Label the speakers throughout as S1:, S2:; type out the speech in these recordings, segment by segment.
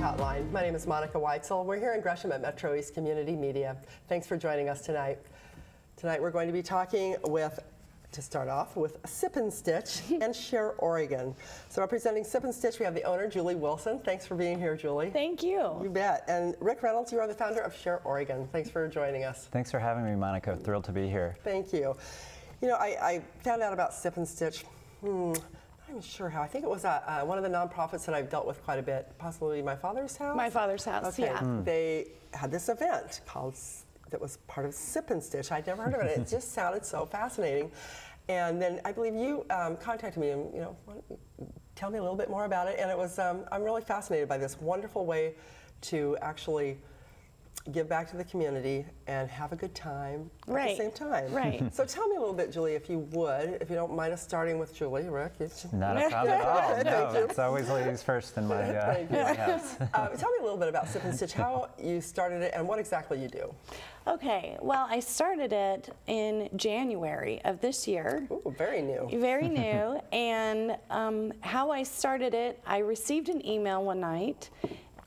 S1: Hotline. My name is Monica Weitzel. We're here in Gresham at MetroEast Community Media. Thanks for joining us tonight. Tonight we're going to be talking with, to start off, with Sip and Stitch and ShareOregon. So representing Sip and Stitch, we have the owner, Julie Wilson. Thanks for being here, Julie.
S2: Thank you.
S1: You bet. And Rick Reynolds, you are the founder of ShareOregon. Thanks for joining us.
S3: Thanks for having me, Monica. Thrilled to be here.
S1: Thank you. You know, I found out about Sip and Stitch. I'm sure how. I think it was one of the nonprofits that I've dealt with quite a bit, possibly My Father's House?
S2: My Father's House,
S1: okay.
S2: yeah.
S1: They had this event that was part of Sip and Stitch. I'd never heard of it. It just sounded so fascinating. And then I believe you contacted me and, you know, tell me a little bit more about it. And it was, I'm really fascinated by this wonderful way to actually give back to the community and have a good time at the same time.
S2: Right.
S1: So tell me a little bit, Julie, if you would, if you don't mind us starting with Julie. Rick.
S3: Not a problem at all. No, it's always ladies first in my house.
S1: Tell me a little bit about Sip and Stitch, how you started it and what exactly you do.
S2: Okay, well, I started it in January of this year.
S1: Ooh, very new.
S2: Very new. And how I started it, I received an email one night.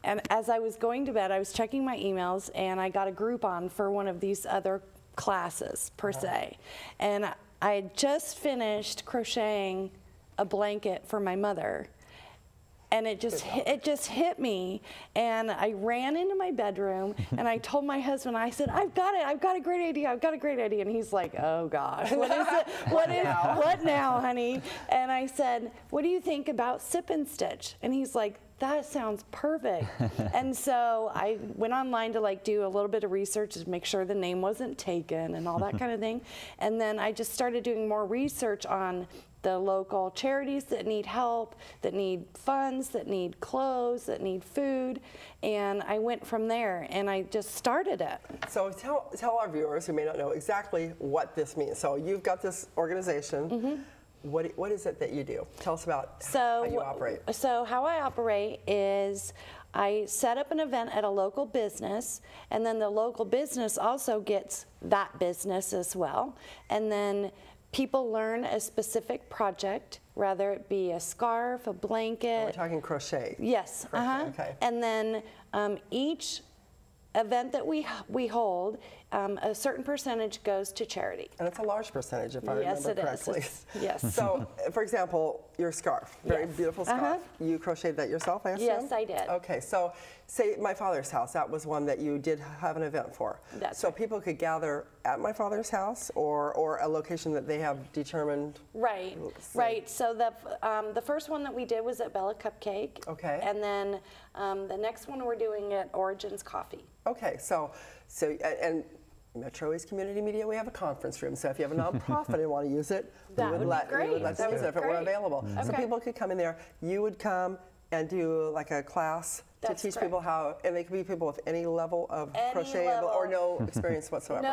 S2: And as I was going to bed, I was checking my emails, and I got a Groupon for one of these other classes, per se. And I had just finished crocheting a blanket for my mother. And it just hit me, and I ran into my bedroom, and I told my husband, I said, I've got a great idea, and he's like, oh gosh, what is it? What now, honey? And I said, what do you think about Sip and Stitch? And he's like, that sounds perfect. And so I went online to do a little bit of research to make sure the name wasn't taken and all that kind of thing. And then I just started doing more research on the local charities that need help, that need funds, that need clothes, that need food, and I went from there and I just started it.
S1: So tell our viewers who may not know exactly what this means. So you've got this organization. Mm-hmm. What is it that you do? Tell us about how you operate.
S2: So how I operate is I set up an event at a local business, and then the local business also gets that business as well, and then people learn a specific project, whether it be a scarf, a blanket.
S1: We're talking crochet.
S2: Yes.
S1: Crochet, okay.
S2: And then each event that we hold, a certain percentage goes to charity.
S1: And it's a large percentage, if I remember correctly.
S2: Yes, it is. Yes.
S1: So, for example, your scarf, very beautiful scarf. You crocheted that yourself, I assume?
S2: Yes, I did.
S1: Okay, so say My Father's House, that was one that you did have an event for.
S2: That's
S1: right. People could gather at My Father's House or a location that they have determined?
S2: Right, right. So the first one that we did was at Bella Cupcake. Okay. And then the next one we're doing at Origins Coffee.
S1: Okay, and MetroEast Community Media, we have a conference room, so if you have a nonprofit and want to use it, we would let them use it if it were available. Okay. So people could come in there. You would come and do like a class to teach people how, and they could be people with any level of crochet or no experience whatsoever.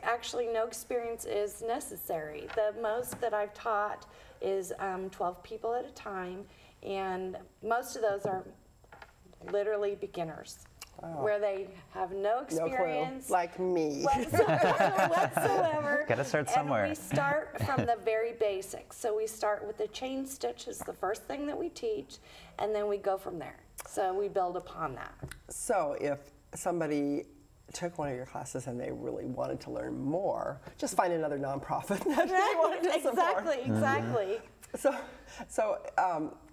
S2: Actually, no experience is necessary. The most that I've taught is 12 people at a time, and most of those are literally beginners. Oh. Where they have no experience.
S1: No clue. Like me.
S2: Whatsoever.
S3: Gotta start somewhere.
S2: And we start from the very basics. So we start with the chain stitch is the first thing that we teach, and then we go from there. So we build upon that.
S1: So if somebody took one of your classes and they really wanted to learn more, just find another nonprofit that they wanted to support.
S2: Exactly.
S1: So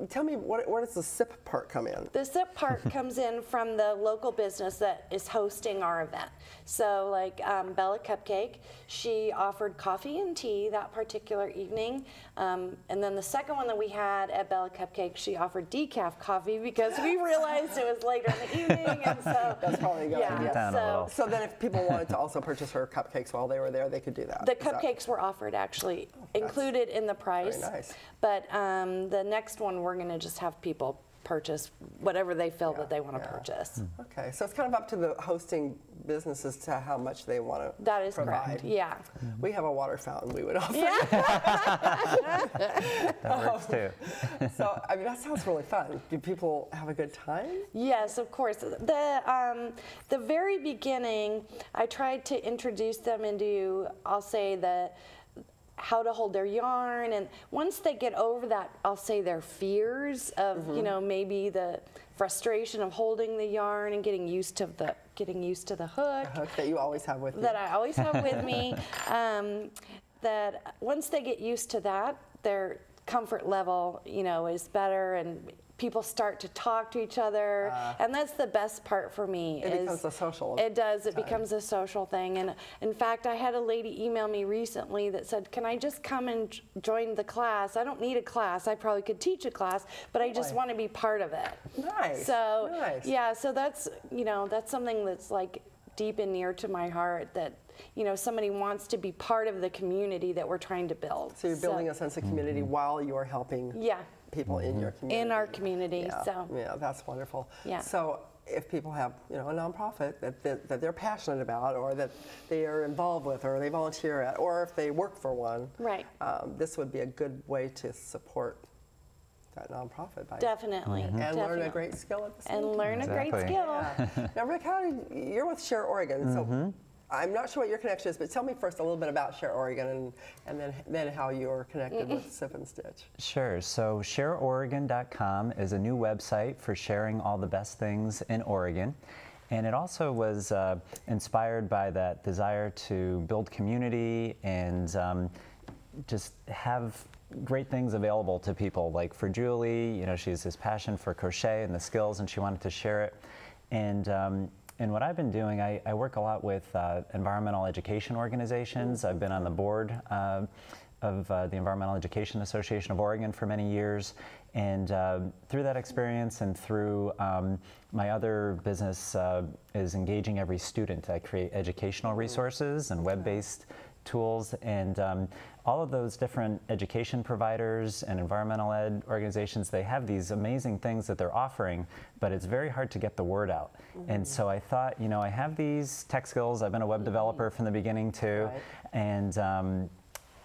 S1: tell me, where does the SIP part come in?
S2: The SIP part comes in from the local business that is hosting our event. So like Bella Cupcake, she offered coffee and tea that particular evening. And then the second one that we had at Bella Cupcake, she offered decaf coffee because we realized it was later in the evening. And so
S1: that's probably a good idea. So then if people wanted to also purchase her cupcakes while they were there, they could do that.
S2: The cupcakes were offered actually included in the price.
S1: Very nice.
S2: But the next one, we're going to just have people purchase whatever they feel that they want to purchase.
S1: Okay, so it's kind of up to the hosting businesses to how much they want to
S2: That is
S1: provide.
S2: correct, yeah.
S1: We have a water fountain we would offer.
S2: Yeah.
S3: That works too.
S1: So, I mean, that sounds really fun. Do people have a good time?
S2: Yes, of course. The very beginning, I tried to introduce them into, I'll say, how to hold their yarn, and once they get over that, I'll say their fears of maybe the frustration of holding the yarn and getting used to the hook.
S1: The hook that you always have with you.
S2: That I always have with me. That once they get used to that, their comfort level, is better, and people start to talk to each other, and that's the best part for me.
S1: It becomes a social
S2: It does. It
S1: time.
S2: becomes a social thing. And in fact, I had a lady email me recently that said, "Can I just come and join the class? I don't need a class. I probably could teach a class, but I just want to be part of it."
S1: Nice.
S2: So
S1: nice.
S2: yeah, so that's that's something that's like deep and near to my heart, that somebody wants to be part of the community that we're trying to build.
S1: So you're building a sense of community while you're helping people in your community.
S2: In our community,
S1: yeah.
S2: so.
S1: Yeah, that's wonderful.
S2: Yeah.
S1: So if people have, a nonprofit that they're passionate about, or that they are involved with, or they volunteer at, or if they work for one,
S2: Right.
S1: This would be a good way to support that nonprofit.
S2: Definitely.
S1: And learn a great skill at the same time.
S2: And learn a great skill.
S1: Yeah. Now, Rick, you're with ShareOregon, so I'm not sure what your connection is, but tell me first a little bit about ShareOregon, and then how you're connected with Sip and Stitch.
S3: Sure. So ShareOregon.com is a new website for sharing all the best things in Oregon. And it also was inspired by that desire to build community and just have great things available to people. Like for Julie, she has this passion for crochet and the skills, and she wanted to share it. And what I've been doing, I work a lot with environmental education organizations. I've been on the board of the Environmental Education Association of Oregon for many years. And through that experience and through my other business is engaging every student. I create educational resources and web-based tools, and all of those different education providers and environmental ed organizations, they have these amazing things that they're offering, but it's very hard to get the word out. And so I thought, I have these tech skills. I've been a web developer from the beginning too.
S1: Right.
S3: And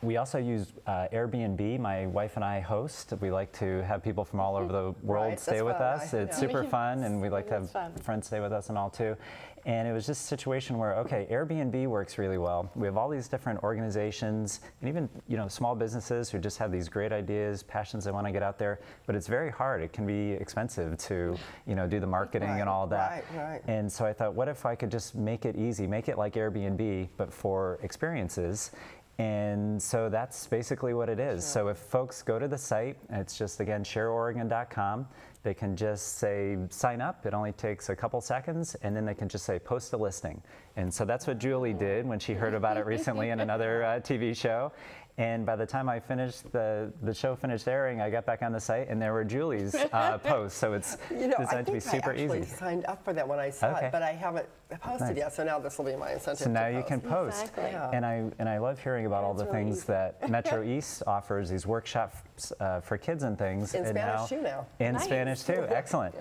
S3: we also use Airbnb. My wife and I host. We like to have people from all over the world stay with us. It's super fun, and we like to have friends stay with us and all too. And it was just a situation where, okay, Airbnb works really well. We have all these different organizations and even, small businesses who just have these great ideas, passions they want to get out there, but it's very hard. It can be expensive to, do the marketing and all that.
S1: Right.
S3: And so I thought, what if I could just make it easy, make it like Airbnb, but for experiences. And so that's basically what it is. So if folks go to the site, it's just, again, ShareOregon.com. They can just say, sign up. It only takes a couple seconds, and then they can just say, post a listing. And so that's what Julie did when she heard about it recently in another TV show. And by the time I finished, the show finished airing, I got back on the site, and there were Julie's posts. So it's designed to be super easy.
S1: I actually signed up for that when I saw it, but I haven't posted yet. So now this will be my incentive.
S3: So now you can post.
S2: Exactly.
S1: Yeah.
S3: And I love hearing about all the things that MetroEast offers, these workshops for kids and things.
S1: In Spanish too now.
S3: In
S2: Nice.
S3: Spanish too. Excellent.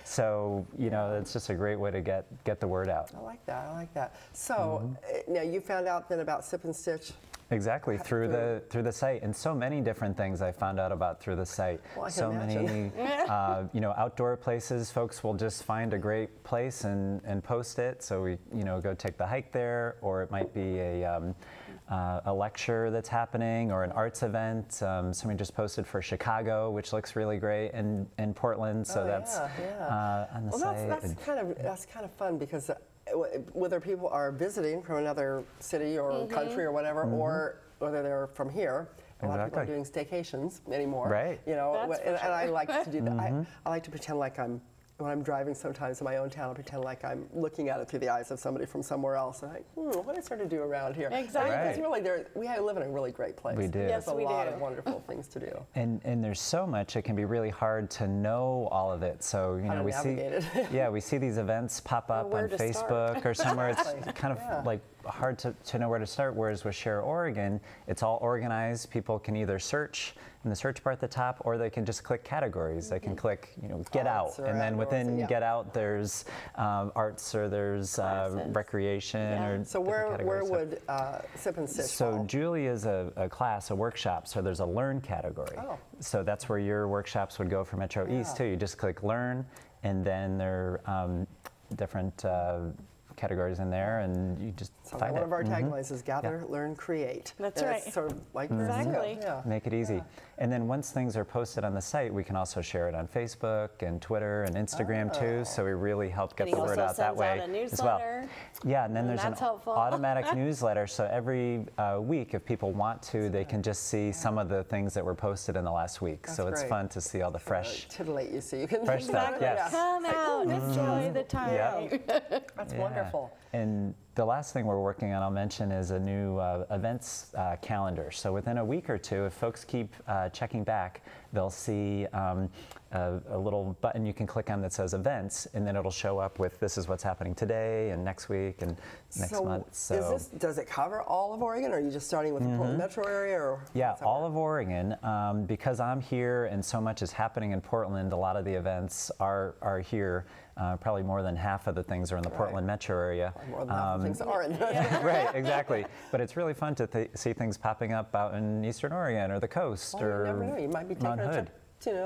S3: So it's just a great way to get the word out.
S1: I like that. So now you found out then about Sip and Stitch.
S3: Exactly, through the site, and so many different things I found out about through the site.
S1: Well, I can
S3: so
S1: imagine.
S3: many, outdoor places. Folks will just find a great place and post it. So we, go take the hike there, or it might be a lecture that's happening, or an arts event. Somebody just posted for Chicago, which looks really great, and in Portland. So that's on the site.
S1: That's kind of fun, because whether people are visiting from another city or country or whatever, or whether they're from here a lot of people are doing staycations anymore.
S3: Right.
S1: You know,
S2: That's for
S1: and I
S2: sure.
S1: like to do that. I like to pretend like when I'm driving sometimes in my own town, I pretend like I'm looking at it through the eyes of somebody from somewhere else. And what is there to do around here?
S2: Exactly.
S1: It's really, we live in a really great place.
S3: We do.
S2: Yes,
S1: There's a
S2: we
S1: lot
S2: do.
S1: of wonderful things to do.
S3: And there's so much, it can be really hard to know all of it. So,
S1: How to
S3: we see,
S1: navigate it.
S3: yeah, we see these events pop up
S2: where
S3: on
S2: to
S3: Facebook
S2: start.
S3: or somewhere. It's
S1: Exactly.
S3: kind of
S1: Yeah.
S3: like hard to know where to start. Whereas with Share Oregon, it's all organized. People can either search in the search bar at the top, or they can just click categories. They can click, get out,
S1: Arts or
S3: and then
S1: outdoors,
S3: within
S1: yeah.
S3: get out, there's arts or there's
S2: Classes.
S3: recreation
S2: Yeah.
S3: or
S1: So
S3: different
S1: where
S3: categories.
S1: would Sip and Stitch
S3: So
S1: fall?
S3: Julie is a class, a workshop, so there's a learn category.
S1: Oh.
S3: So that's where your workshops would go for MetroEast
S1: Yeah.
S3: too. You just click learn, and then there are different categories in there, and you just
S1: So
S3: find
S1: one
S3: it.
S1: of our taglines is gather, learn, create.
S2: That's
S1: And
S2: right.
S1: It's sort of like
S2: Exactly.
S1: Yeah.
S3: Make it easy. And then once things are posted on the site, we can also share it on Facebook and Twitter and Instagram too. So we really help get
S2: And he
S3: the word
S2: also
S3: out that
S2: sends
S3: way
S2: out a
S3: as well.
S2: newsletter,
S3: Yeah, and then
S2: and
S3: there's an
S2: that's helpful.
S3: automatic newsletter. So every week, if people want to, they can just see some of the things that were posted in the last week. So
S1: That's
S3: it's
S1: great.
S3: fun to see all the fresh.
S1: Titillate you so you can
S3: Fresh stuff,
S2: Exactly.
S3: yes.
S2: Come out, enjoy the time.
S3: Yeah.
S1: That's
S3: Yeah.
S1: wonderful.
S3: And the last thing we're working on, I'll mention, is a new events calendar. So within a week or two, if folks keep checking back, they'll see a little button you can click on that says events, and then it'll show up with this is what's happening today and next week and next month. So
S1: Does it cover all of Oregon, or are you just starting with the Portland metro area? Or
S3: yeah,
S1: what's that
S3: all
S1: work?
S3: of Oregon. Because I'm here and so much is happening in Portland, a lot of the events are here. Probably more than half of the things are in the Portland metro area.
S1: More than half the things are in
S3: Right, exactly. But it's really fun to see things popping up out in Eastern Oregon or the coast
S1: Well,
S3: or
S1: you never know. You might be taking
S3: Mount
S1: a
S3: Hood.
S1: trip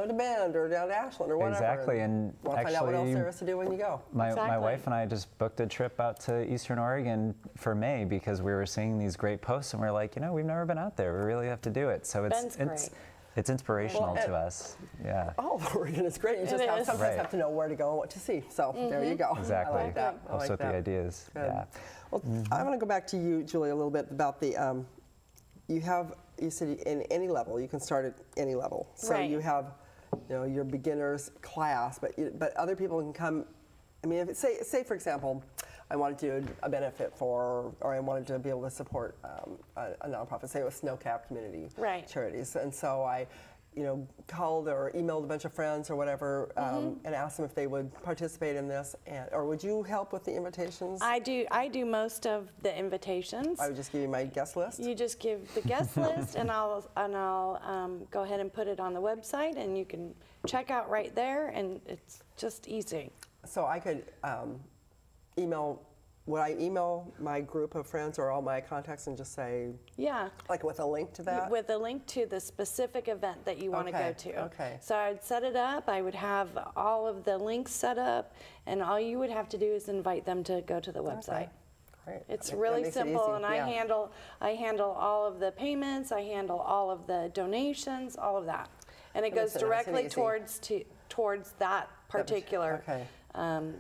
S1: to Bend or down to Ashland or whatever.
S3: Exactly, and
S1: want to find out what else
S3: actually,
S1: there is to do when you go.
S3: My
S2: Exactly.
S3: wife and I just booked a trip out to Eastern Oregon for May because we were seeing these great posts and we are like, we've never been out there. We really have to do it. So
S2: Ben's great.
S3: it's inspirational
S1: Well,
S3: to us. Yeah.
S1: All of Oregon is great. You just
S2: It is.
S1: sometimes
S3: Right.
S1: have to know where to go and what to see. So there you go.
S3: Exactly.
S1: I like that. I
S3: Helps
S1: like
S3: with
S1: that.
S3: the ideas.
S1: Good.
S3: Yeah.
S1: Well, I want to go back to you, Julie, a little bit about the. You said in any level, you can start at any level. So
S2: Right.
S1: you have, your beginners class, but other people can come. I mean, if it, say for example, I wanted to do a benefit or I wanted to be able to support a nonprofit, say it was Snow Cap Community
S2: Right.
S1: Charities, and so I. Called or emailed a bunch of friends or whatever, and asked them if they would participate in this, or would you help with the invitations?
S2: I do most of the invitations.
S1: I would just give you my guest list.
S2: You just give the guest list, and I'll go ahead and put it on the website, and you can check out right there, and it's just easy.
S1: So I could email. Would I email my group of friends or all my contacts and just say,
S2: Yeah.
S1: like, with a link to that?
S2: With a link to the specific event that you want to go
S1: Okay,
S2: to.
S1: okay.
S2: So I'd set it up. I would have all of the links set up, and all you would have to do is invite them to go to the website.
S1: Great.
S2: It's
S1: That
S2: really
S1: makes it
S2: simple,
S1: easy,
S2: and
S1: yeah.
S2: I handle all of the payments. I handle all of the donations, all of that, and it
S1: That
S2: goes
S1: makes it nice and
S2: directly
S1: easy.
S2: towards that particular
S1: okay.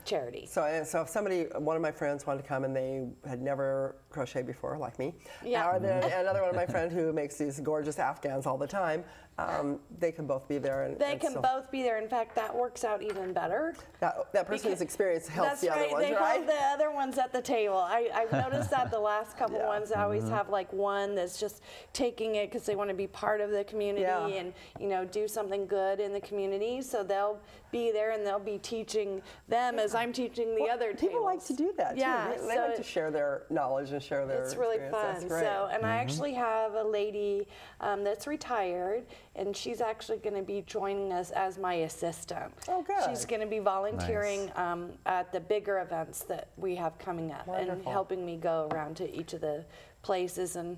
S2: charity.
S1: So if one of my friends wanted to come and they had never crocheted before, like me,
S2: Yeah.
S1: or then another one of my friends who makes these gorgeous Afghans all the time, they can both be there. And,
S2: They
S1: and
S2: can
S1: so
S2: both be there. In fact, that works out even better.
S1: That person's experience helps
S2: That's
S1: the other
S2: right.
S1: ones,
S2: They
S1: right?
S2: have the other ones at the table. I've noticed that the last couple
S1: Yeah.
S2: ones, I always have like one that's just taking it because they want to be part of the community
S1: Yeah.
S2: and do something good in the community. So they'll be there and they'll be teaching them as I'm teaching the other tables.
S1: People like to do that too.
S2: Yeah,
S1: They
S2: so
S1: like to share their knowledge and share their
S2: it's really
S1: experience.
S2: fun.
S1: That's great.
S2: So, and I actually have a lady that's retired, and she's actually going to be joining us as my assistant.
S1: Oh, good.
S2: She's going to be volunteering at the bigger events that we have coming up and
S1: Wonderful.
S2: helping me go around to each of the places and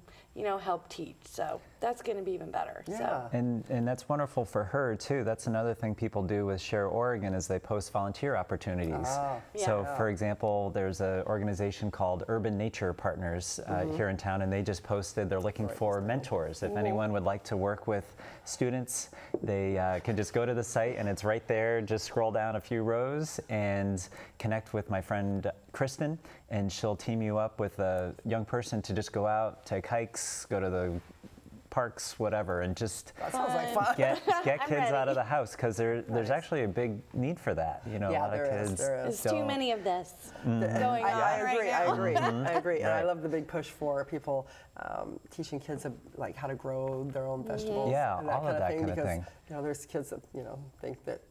S2: help teach. So that's going to be even better.
S1: Yeah.
S2: So.
S3: And that's wonderful for her too. That's another thing people do with Share Oregon is they post volunteer opportunities. So
S2: Yeah.
S3: for example, there's an organization called Urban Nature Partners here in town, and they just posted they're looking for mentors. If anyone would like to work with students, they can just go to the site and it's right there. Just scroll down a few rows and connect with my friend Kristen, and she'll team you up with a young person to just go out, take hikes, go to the parks, whatever, and just
S1: That sounds like fun.
S3: get kids
S2: ready.
S3: out of the house, because there's actually a big need for that. You know,
S1: Yeah,
S3: a lot of
S1: there is,
S3: kids
S1: there is.
S2: There's too many of this going
S1: I
S2: on
S1: agree.
S2: right now.
S1: I agree. I agree. And I
S3: Right.
S1: love the big push for people teaching kids like how to grow their own vegetables.
S3: Yeah,
S1: and
S3: all of that
S1: thing,
S3: kind of
S1: because,
S3: thing.
S1: You know, there's kids that think that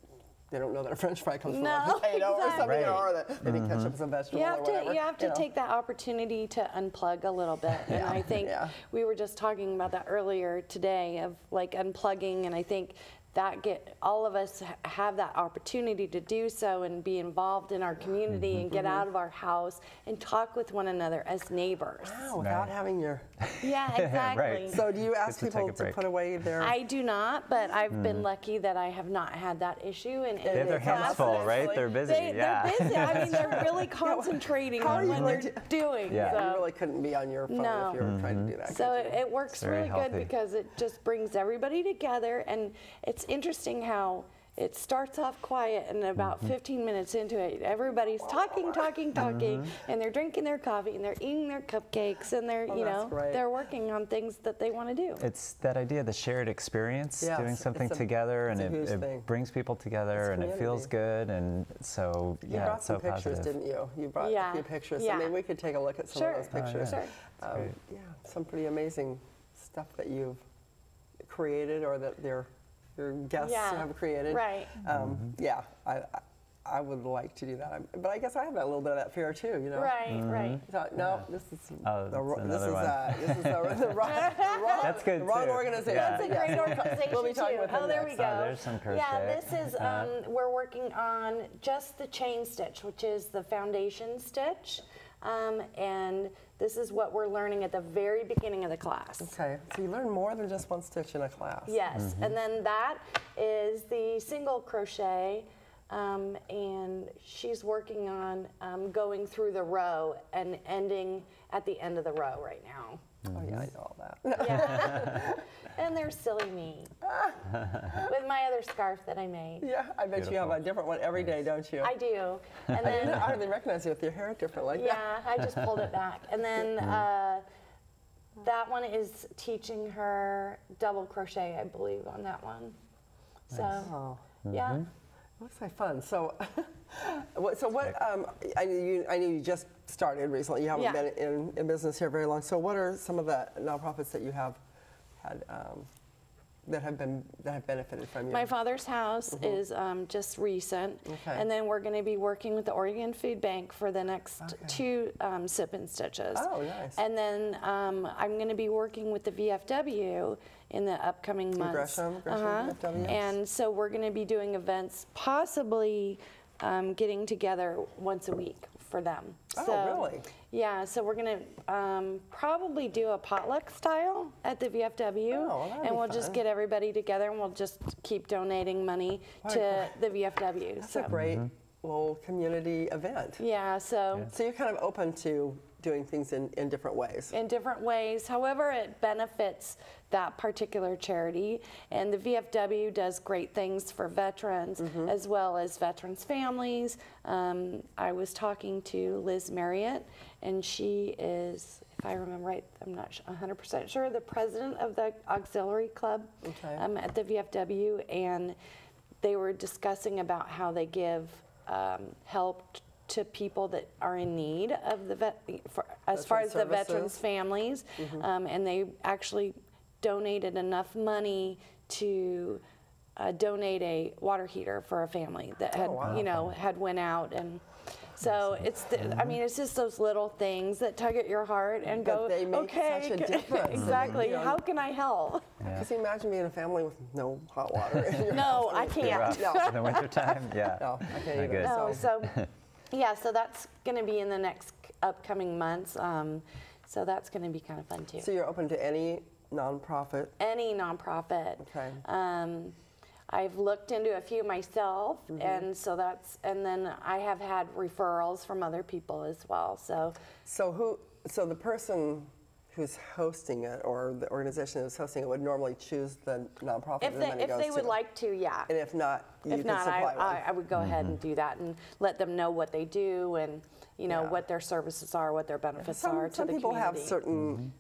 S1: they don't know that a French fry comes from
S2: No,
S1: a potato or something,
S3: exactly.
S1: or that they think ketchup is a vegetable
S2: You
S1: or
S2: have
S1: whatever.
S2: to, you have to
S1: know.
S2: take that opportunity to unplug a little bit. And I think we were just talking about that earlier today of like unplugging, and I think that all of us have that opportunity to do so and be involved in our community and get out of our house and talk with one another as neighbors.
S1: Wow, without having your.
S2: Yeah, exactly.
S3: Right.
S1: So do you ask
S3: Get to
S1: people
S3: take a
S1: to
S3: break.
S1: put away their?
S2: I do not, but I've been lucky that I have not had that issue. And
S3: They have their hands full, right? They're busy.
S2: They're busy. I mean, they're really concentrating on what they're doing.
S3: Yeah.
S1: You
S2: So.
S1: really couldn't be on your phone
S2: No.
S1: if you were trying to do that.
S2: So
S1: could you?
S2: it works
S3: very
S2: really good
S3: healthy.
S2: because it just brings everybody together, and it's interesting how it starts off quiet, and about 15 minutes into it, everybody's talking, and they're drinking their coffee, and they're eating their cupcakes, and they're,
S1: that's great.
S2: they're working on things that they want to do.
S3: It's that idea, the shared experience,
S1: Yes,
S3: doing something
S1: it's a-
S3: together,
S1: it's
S3: and
S1: a huge thing.
S3: it brings people together,
S1: It's
S3: and it feels
S1: community.
S3: good, and so
S1: You
S3: yeah,
S1: brought
S3: it's so
S1: some pictures,
S3: positive.
S1: didn't you? You brought
S2: Yeah.
S1: a few pictures.
S2: Yeah.
S1: I mean, we could take a look at some
S2: Sure.
S1: of those pictures.
S2: Sure.
S3: great.
S1: Yeah, some pretty amazing stuff that you've created, or that your guests
S2: Yeah.
S1: have created.
S2: Right.
S1: Yeah, I would like to do that, but I guess I have a little bit of that fear too. You know.
S2: Right, right.
S1: I thought, no, this is
S3: Oh,
S1: the,
S3: that's
S1: this is
S3: another one.
S1: this is the wrong,
S3: That's good,
S1: the wrong
S3: too.
S1: organization.
S3: Yeah.
S2: That's a great organization
S1: We'll be talking
S2: too.
S1: with him
S2: Oh, there we
S1: next.
S2: go.
S3: Oh, there's some crochet.
S2: Yeah, this is, we're working on just the chain stitch, which is the foundation stitch. And this is what we're learning at the very beginning of the class.
S1: Okay, so you learn more than just one stitch in a class.
S2: Yes, and then that is the single crochet, and she's working on going through the row and ending at the end of the row right now.
S1: Oh yeah, I know all that.
S2: Yeah. And there's silly me with my other scarf that I made.
S1: Yeah, I bet you have a different one every day, don't you?
S2: I do. And
S1: I
S2: then
S1: hardly recognize you with your hair different like that.
S2: yeah, I just pulled it back. And then that one is teaching her double crochet, I believe, on that one. So
S1: Oh,
S2: yeah.
S1: looks like fun. So, I knew you just started recently. You haven't
S2: Yeah.
S1: been in business here very long. So, what are some of the nonprofits that you have had that have benefited from you?
S2: My father's house is just recent,
S1: Okay.
S2: and then we're going to be working with the Oregon Food Bank for the next 2 sip and stitches.
S1: Oh, nice.
S2: And then I'm going to be working with the VFW in the upcoming months.
S1: Gresham VFW.
S2: And so we're going to be doing events, possibly getting together once a week for them.
S1: Oh,
S2: So,
S1: really?
S2: Yeah, so we're going to probably do a potluck style at the VFW,
S1: Oh, well, that'd
S2: and
S1: be
S2: we'll just
S1: fun.
S2: get everybody together, and we'll just keep donating money to the VFW.
S1: That's a great little community event.
S2: Yeah, so
S1: So you're kind of open to doing things in different ways.
S2: in different ways, however it benefits that particular charity. And the VFW does great things for veterans as well as veterans' families. I was talking to Liz Marriott, and she is, if I remember right, I'm not 100% sure, the president of the Auxiliary Club at the VFW, and they were discussing about how they give help to people that are in need of as far as the veterans' families, and they actually donated enough money to donate a water heater for a family that had, had went out. And so it's, I mean, it's just those little things that tug at your heart and
S1: But
S2: go,
S1: they make
S2: okay,
S1: such a difference.
S2: exactly.
S1: You know,
S2: How can I help?
S1: Because you imagine being in a family with no hot water in your
S2: No,
S1: house.
S2: I can't.
S1: No.
S3: In the wintertime, yeah.
S1: No, I can't
S3: Not
S1: either.
S3: good.
S2: No, so yeah, so that's going to be in the next upcoming months. So that's going to be kind of fun too.
S1: So you're open to any nonprofit?
S2: Any nonprofit.
S1: Okay.
S2: I've looked into a few myself, and so and then I have had referrals from other people as well. So
S1: So the person who's hosting it, or the organization who's hosting it, would normally choose the nonprofit
S2: if
S1: the money
S2: they
S1: goes
S2: would
S1: to.
S2: like to, yeah.
S1: And if not, you
S2: If
S1: can
S2: not,
S1: supply one.
S2: I would go ahead and do that and let them know what they do and
S1: Yeah.
S2: what their services are, what their benefits
S1: Some
S2: are to the
S1: people
S2: community.
S1: have certain,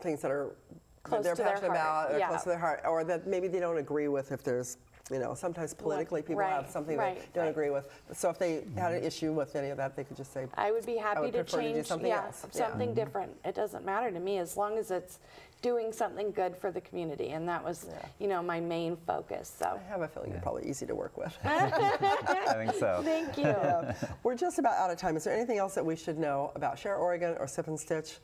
S1: things that are
S2: Close
S1: they're
S2: to their
S1: passionate
S2: heart.
S1: about, or
S2: Yeah.
S1: close to their heart, or that maybe they don't agree with if there's, you know, sometimes politically people
S2: Right,
S1: have something
S2: right,
S1: they don't
S2: right.
S1: agree with. So if they had an issue with any of that, they could just say,
S2: I would be happy
S1: would
S2: to
S1: prefer to do
S2: change
S1: something else. Yeah.
S2: something different. It doesn't matter to me as long as it's doing something good for the community, and that was, you know, my main focus. So
S1: I have a feeling you're probably easy to work with.
S3: I think so.
S2: thank you.
S1: Yeah. We're just about out of time. Is there anything else that we should know about Share Oregon or Sip and Stitch,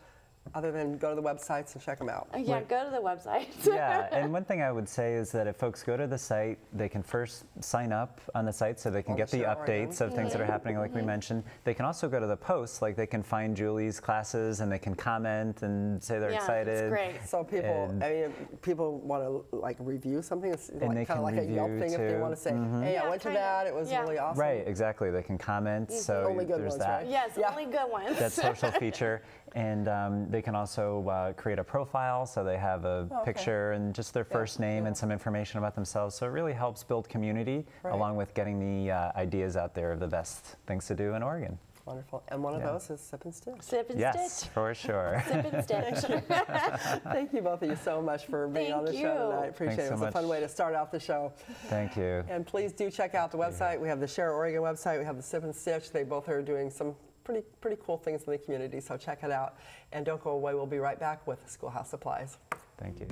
S1: other than go to the websites and check them out?
S2: Yeah, go to the website.
S3: Yeah, and one thing I would say is that if folks go to the site, they can first sign up on the site so they can
S1: On
S3: get
S1: the
S3: the
S1: Share Oregon.
S3: updates of things that are happening, like we mentioned. They can also go to the posts, like they can find Julie's classes and they can comment and say they're
S2: Yeah,
S3: excited.
S2: it's great.
S1: So people,
S3: And-
S1: I mean, people want to like review something. It's
S3: they
S1: like, kind
S3: can
S1: of like a Yelp
S3: review
S1: thing if they
S3: too.
S1: want to say, hey, I
S2: Yeah,
S1: went to
S2: kinda.
S1: that. It was
S2: Yeah.
S1: really awesome.
S3: Right, exactly. They can comment. So
S1: Only good
S3: there's
S1: ones,
S3: that.
S1: right?
S2: Yes,
S1: Yeah.
S2: only good ones.
S3: That social feature, and they can also create a profile, so they have a
S1: okay.
S3: picture and just their first name and some information about themselves. So it really helps build community,
S1: Right.
S3: along with getting the ideas out there of the best things to do in Oregon.
S1: Wonderful. And one of
S3: Yeah.
S1: those is Sip and Stitch.
S2: Sip and
S3: Yes,
S2: stitch.
S3: for sure.
S2: Sip and stitch.
S1: Thank you both of you so much for being on the
S2: Thank
S1: show
S2: you.
S1: tonight. Appreciate
S3: Thanks
S1: it. It was
S3: so
S1: a fun
S3: much.
S1: way to start out the show.
S3: Thank you.
S1: And please do check out the website. We have the Share Oregon website. We have the Sip and Stitch. They both are doing some pretty cool things in the community, so check it out. And don't go away. We'll be right back with Schoolhouse Supplies.
S3: Thank you.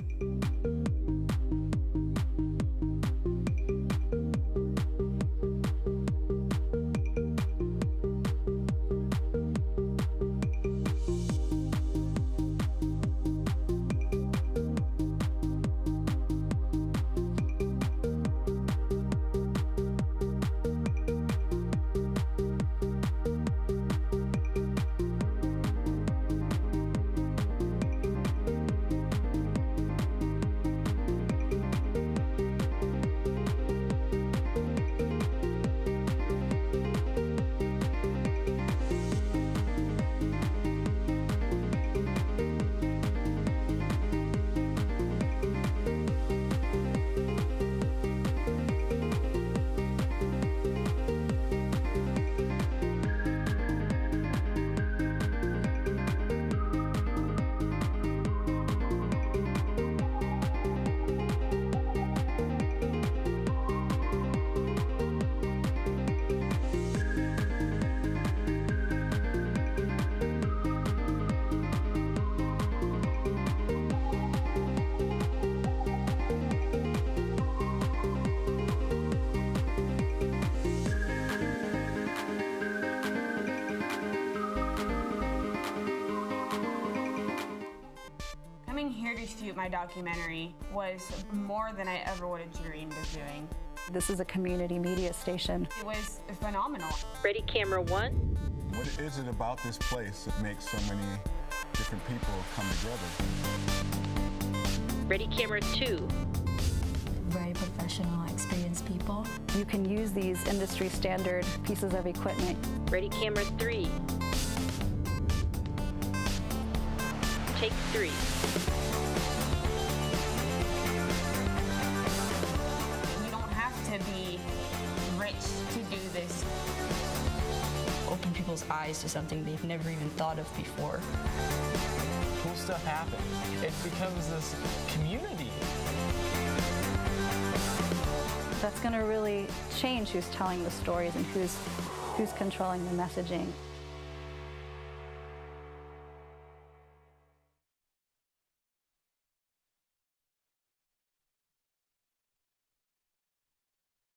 S4: Coming here to shoot my documentary was more than I ever would have dreamed of doing.
S5: This is a community media station.
S4: It was phenomenal.
S6: Ready, camera one.
S7: What is it about this place that makes so many different people come together?
S6: Ready, camera two.
S8: Very professional, experienced people.
S5: You can use these industry standard pieces of equipment.
S6: Ready, camera three. Take three.
S4: You don't have to be rich to do this.
S9: Open people's eyes to something they've never even thought of before.
S10: Cool stuff happens. It becomes this community.
S5: That's going to really change who's telling the stories and who's controlling the messaging.